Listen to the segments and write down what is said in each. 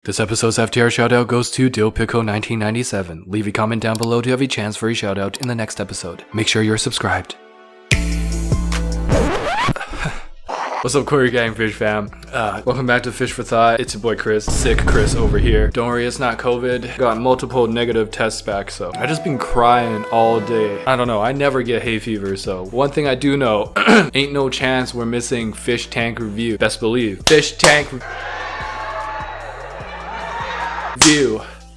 This episode's FTR shoutout goes to DillPickle1997. Leave a comment down below to have a chance for a shoutout in the next episode. Make sure you're subscribed. What's up, Corey Gang Fish fam? Welcome back to Fish for Thought. It's your boy Chris, sick Chris over here. Don't worry, it's not COVID. Got multiple negative tests back, so I just been crying all day. I don't know, I never get hay fever, so one thing I do know, ain't no chance we're missing fish tank review. Best believe. Fish tank review.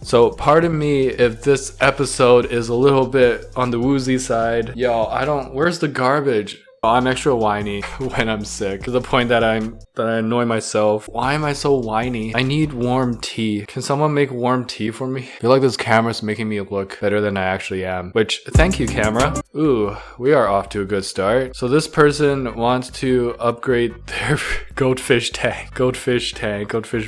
So pardon me if this episode is a little bit on the woozy side. Yo, where's the garbage? I'm extra whiny when I'm sick, to the point that I annoy myself. Why am I so whiny? I need warm tea. Can someone make warm tea for me? I feel like this camera's making me look better than I actually am. Which, thank you, camera. Ooh, we are off to a good start. So this person wants to upgrade their goldfish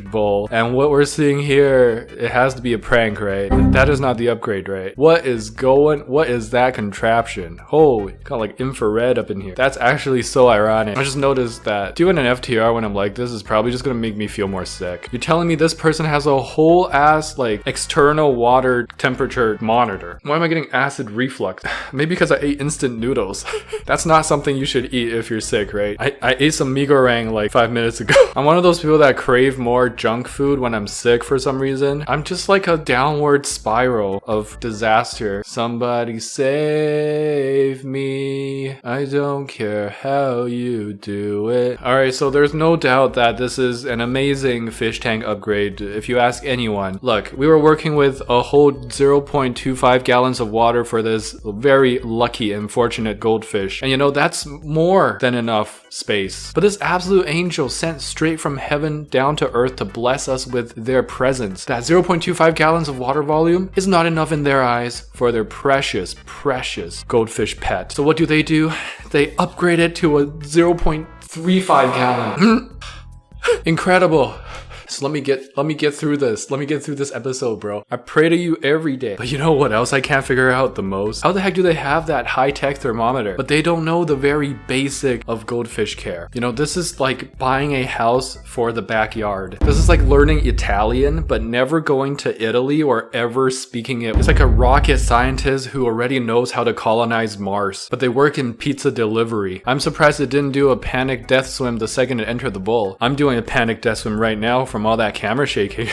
bowl. And what we're seeing here, it has to be a prank, right? That is not the upgrade, right? What is that contraption? Oh, got like infrared up in here. That's actually so ironic. I just noticed that doing an FTR when I'm like this is probably just gonna make me feel more sick. You're telling me this person has a whole ass like external water temperature monitor. Why am I getting acid reflux? Maybe because I ate instant noodles. That's not something you should eat if you're sick, right? I ate some mee goreng like 5 minutes ago. I'm one of those people that crave more junk food when I'm sick for some reason. I'm just like a downward spiral of disaster. Somebody save me. I don't care how you do it. Alright, so there's no doubt that this is an amazing fish tank upgrade if you ask anyone. Look, we were working with a whole 0.25 gallons of water for this very lucky and fortunate goldfish. And you know, that's more than enough space. But this absolute angel sent straight from heaven down to earth to bless us with their presence. That 0.25 gallons of water volume is not enough in their eyes for their precious, precious goldfish pet. So what do? They upgrade it to a 0.35 gallon. Incredible. So let me get through this. Let me get through this episode, bro. I pray to you every day. But you know what else I can't figure out the most? How the heck do they have that high-tech thermometer, but they don't know the very basic of goldfish care? You know, this is like buying a house for the backyard. This is like learning Italian, but never going to Italy or ever speaking it. It's like a rocket scientist who already knows how to colonize Mars, but they work in pizza delivery. I'm surprised it didn't do a panic death swim the second it entered the bowl. I'm doing a panic death swim right now from all that camera shaking.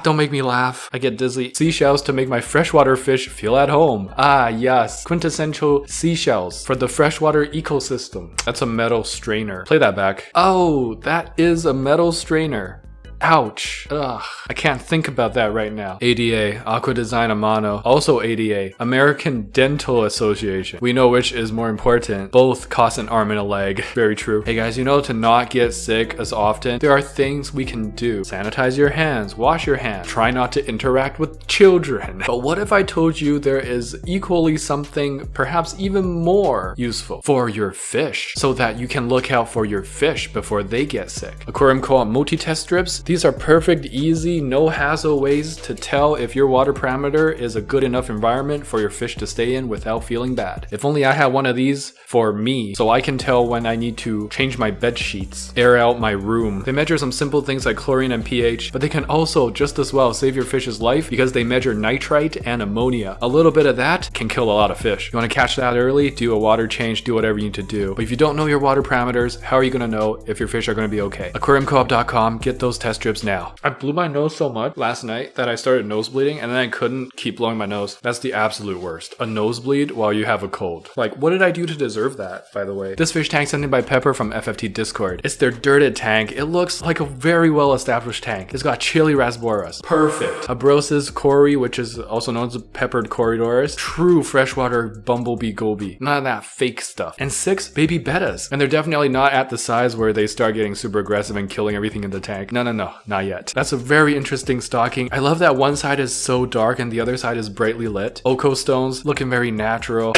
Don't make me laugh. I get dizzy. Seashells to make my freshwater fish feel at home. Yes. Quintessential seashells for the freshwater ecosystem. That's a metal strainer. Play that back. Oh, that is a metal strainer. Ouch. Ugh. I can't think about that right now. ADA, Aqua Design Amano. Also ADA, American Dental Association. We know which is more important. Both cost an arm and a leg. Very true. Hey guys, you know, to not get sick as often, there are things we can do. Sanitize your hands, wash your hands, try not to interact with children. But what if I told you there is equally something perhaps even more useful for your fish, so that you can look out for your fish before they get sick? Aquarium Co-op multi-test strips. These are perfect, easy, no hassle ways to tell if your water parameter is a good enough environment for your fish to stay in without feeling bad. If only I had one of these for me, so I can tell when I need to change my bed sheets, air out my room. They measure some simple things like chlorine and pH, but they can also just as well save your fish's life because they measure nitrite and ammonia. A little bit of that can kill a lot of fish. You want to catch that early? Do a water change, do whatever you need to do. But if you don't know your water parameters, how are you going to know if your fish are going to be okay? AquariumCoop.com, get those test strips now. I blew my nose so much last night that I started nosebleeding, and then I couldn't keep blowing my nose. That's the absolute worst. A nosebleed while you have a cold. Like, what did I do to deserve that, by the way? This fish tank sent in by Pepper from FFT Discord. It's their dirted tank. It looks like a very well-established tank. It's got chili rasboras. Perfect. Abrosis Cory, which is also known as peppered corridors. True freshwater bumblebee goby. None of that fake stuff. And 6 baby bettas. And they're definitely not at the size where they start getting super aggressive and killing everything in the tank. No, not yet. That's a very interesting stocking. I love that one side is so dark and the other side is brightly lit. Oko stones looking very natural.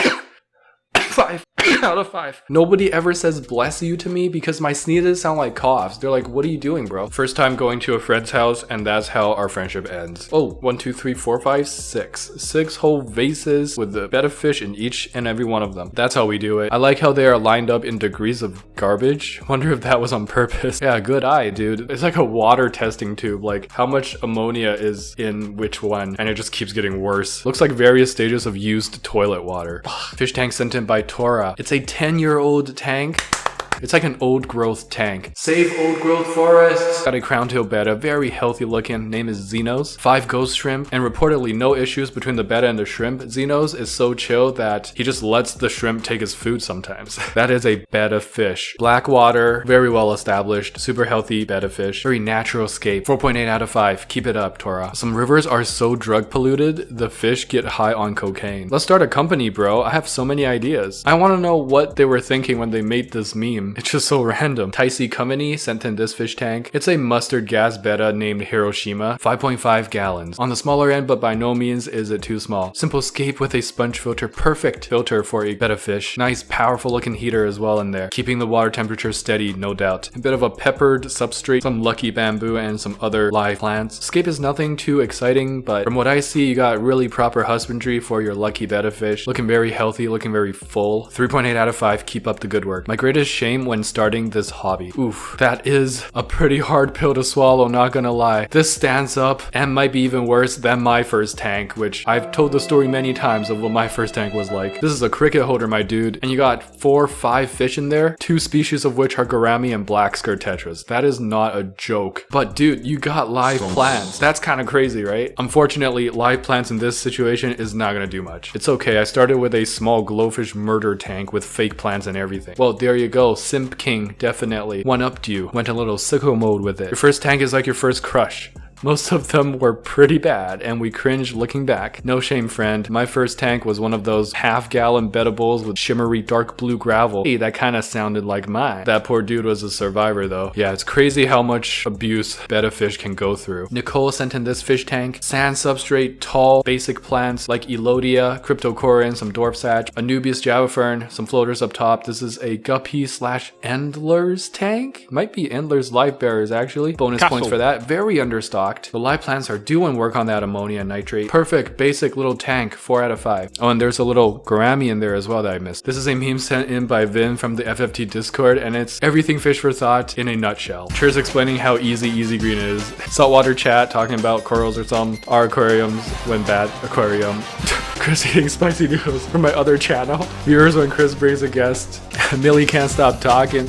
5. out of 5. Nobody ever says bless you to me because my sneezes sound like coughs. They're like, what are you doing, bro? First time going to a friend's house, and that's how our friendship ends. Oh, 1, 2, 3, 4, 5, 6. 6 whole vases with the betta fish in each and every one of them. That's how we do it. I like how they are lined up in degrees of garbage. Wonder if that was on purpose. Yeah, good eye, dude. It's like a water testing tube. Like how much ammonia is in which one, and it just keeps getting worse. Looks like various stages of used toilet water. Fish tank sent in by Tora. It's a 10-year-old tank. It's like an old growth tank. Save old growth forests. Got a crown-tail betta, very healthy looking. Name is Xenos. 5 ghost shrimp, and reportedly no issues between the betta and the shrimp. Xenos is so chill that he just lets the shrimp take his food sometimes. That is a betta fish. Black water, very well established, super healthy betta fish. Very natural escape. 4.8 out of 5. Keep it up, Tora. Some rivers are so drug polluted, the fish get high on cocaine. Let's start a company, bro. I have so many ideas. I want to know what they were thinking when they made this meme. It's just so random. Taisi Company sent in this fish tank. It's a mustard gas betta named Hiroshima. 5.5 gallons. On the smaller end, but by no means is it too small. Simple escape with a sponge filter. Perfect filter for a betta fish. Nice powerful looking heater as well in there. Keeping the water temperature steady, no doubt. A bit of a peppered substrate, some lucky bamboo, and some other live plants. Escape is nothing too exciting, but from what I see, you got really proper husbandry for your lucky betta fish. Looking very healthy, looking very full. 3.8 out of 5. Keep up the good work. My greatest shame when starting this hobby. Oof, that is a pretty hard pill to swallow, not gonna lie. This stands up and might be even worse than my first tank, which I've told the story many times of what my first tank was like. This is a cricket holder, my dude, and you got 4 or 5 fish in there, 2 species of which are gourami and black skirt tetras. That is not a joke. But dude, you got live plants. That's kind of crazy, right? Unfortunately, live plants in this situation is not gonna do much. It's okay, I started with a small glowfish murder tank with fake plants and everything. Well, there you go, Simp King definitely one-upped you. Went a little sicko mode with it. Your first tank is like your first crush. Most of them were pretty bad, and we cringed looking back. No shame, friend. My first tank was one of those half-gallon betta bowls with shimmery dark blue gravel. Hey, that kind of sounded like mine. That poor dude was a survivor, though. Yeah, it's crazy how much abuse betta fish can go through. Nicole sent in this fish tank. Sand substrate, tall, basic plants like Elodia, Cryptocorin, some dwarf sach, Anubias javafern, some floaters up top. This is a guppy / endlers tank? Might be endlers life bearers, actually. Bonus points for that. Very understocked. The live plants are doing work on that ammonia nitrate. Perfect, basic little tank, 4 out of 5. Oh, and there's a little gourami in there as well that I missed. This is a meme sent in by Vin from the FFT Discord, and it's everything fish for thought in a nutshell. Cheers explaining how easy Easy Green is. Saltwater chat talking about corals or some. Our aquariums when bad aquarium. Chris eating spicy noodles from my other channel. Viewers when Chris brings a guest. Millie can't stop talking.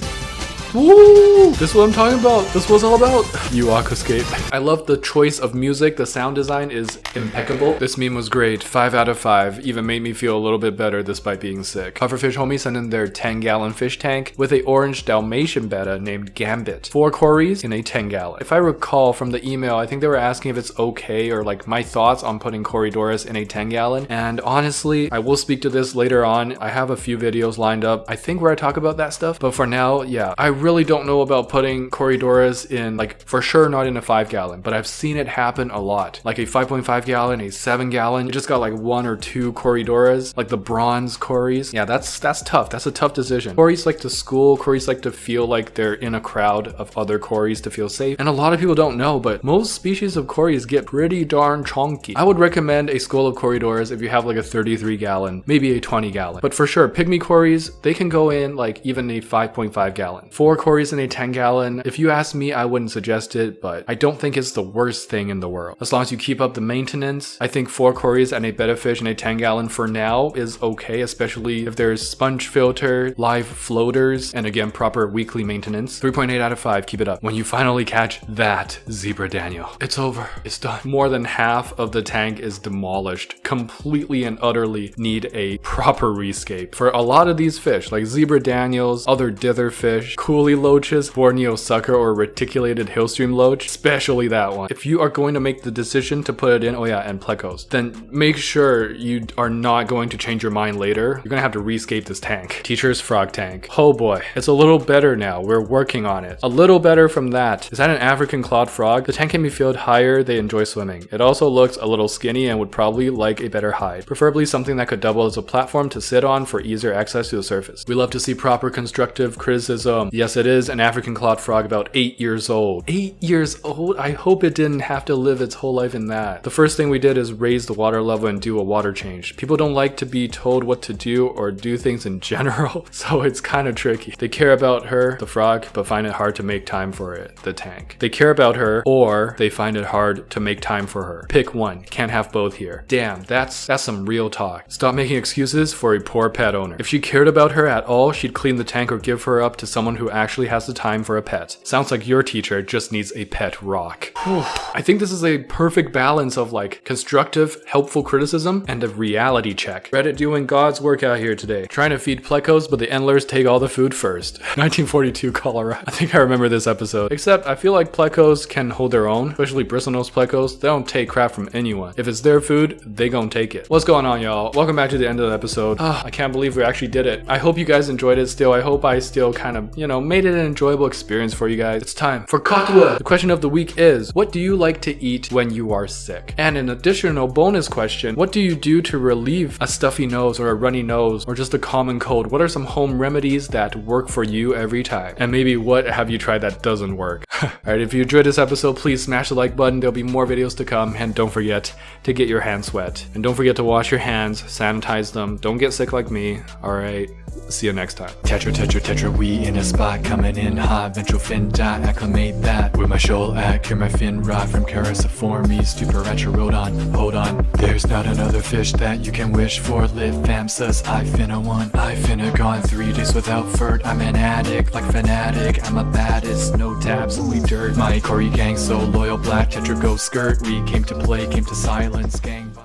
Woo! This is what I'm talking about. This is what it's all about. You Aquascape. I love the choice of music. The sound design is impeccable. This meme was great. 5 out of 5. Even made me feel a little bit better despite being sick. Pufferfish homies sent in their 10-gallon fish tank with a orange Dalmatian betta named Gambit. 4 cories in a 10-gallon. If I recall from the email, I think they were asking if it's okay or like my thoughts on putting Corydoras in a 10-gallon. And honestly, I will speak to this later on. I have a few videos lined up, I think, where I talk about that stuff. But for now, yeah, I really don't know about putting Corydoras in, like, for sure not in a 5-gallon, but I've seen it happen a lot. Like a 5.5 gallon, a 7-gallon, you just got like 1 or 2 Corydoras, like the bronze cories. Yeah, that's tough. That's a tough decision. Cories like to school, cories like to feel like they're in a crowd of other cories to feel safe. And a lot of people don't know, but most species of cories get pretty darn chonky. I would recommend a school of Corydoras if you have like a 33-gallon, maybe a 20-gallon. But for sure, pygmy cories, they can go in like even a 5.5 gallon. 4 cories in a 10-gallon. If you ask me, I wouldn't suggest it, but I don't think it's the worst thing in the world. As long as you keep up the maintenance, I think 4 cories and a betta fish in a 10-gallon for now is okay, especially if there's sponge filter, live floaters, and again, proper weekly maintenance. 3.8 out of 5, keep it up. When you finally catch that Zebra Daniel, it's over. It's done. More than half of the tank is demolished. Completely and utterly need a proper rescape. For a lot of these fish, like Zebra Daniels, other dither fish, cool woolly loaches, Borneo sucker, or reticulated hillstream loach, especially that one. If you are going to make the decision to put it in, oh yeah, and plecos, then make sure you are not going to change your mind later. You're gonna have to rescape this tank. Teacher's frog tank. Oh boy, it's a little better now. We're working on it. A little better from that. Is that an African clawed frog? The tank can be filled higher. They enjoy swimming. It also looks a little skinny and would probably like a better hide. Preferably something that could double as a platform to sit on for easier access to the surface. We love to see proper constructive criticism. Yes, it is an African clawed frog about 8 years old. 8 years old? I hope it didn't have to live its whole life in that. The first thing we did is raise the water level and do a water change. People don't like to be told what to do or do things in general, so it's kind of tricky. They care about her, the frog, but find it hard to make time for it, the tank. They care about her, or they find it hard to make time for her. Pick one. Can't have both here. Damn, that's some real talk. Stop making excuses for a poor pet owner. If she cared about her at all, she'd clean the tank or give her up to someone who actually has the time for a pet. Sounds like your teacher just needs a pet rock. I think this is a perfect balance of like constructive, helpful criticism and a reality check. Reddit doing God's work out here today. Trying to feed plecos, but the endlers take all the food first. 1942 Colorado. I think I remember this episode. Except I feel like plecos can hold their own, especially bristlenose plecos. They don't take crap from anyone. If it's their food, they gon' take it. What's going on, y'all? Welcome back to the end of the episode. I can't believe we actually did it. I hope you guys enjoyed it still. I hope I still kind of, made it an enjoyable experience for you guys. It's time for Katwa. The question of the week is, what do you like to eat when you are sick? And an additional bonus question, what do you do to relieve a stuffy nose or a runny nose or just a common cold? What are some home remedies that work for you every time? And maybe what have you tried that doesn't work? Alright, if you enjoyed this episode, please smash the like button. There'll be more videos to come, and don't forget to get your hands wet. And don't forget to wash your hands, sanitize them. Don't get sick like me. Alright, see you next time. Tetra, we in a spot coming in hot. Ventral fin dot, acclimate that. With my shoal at, cure my fin rot from Cariciformes to Paracherodon. Hold on, there's not another fish that you can wish for. Live fam sus, I finna one. I finna gone 3 days without furt. I'm an addict, like fanatic. I'm a baddest, no tabs, only dirt. My Corey gang so loyal, black Tetra go skirt. We came to play, came to silence, gang.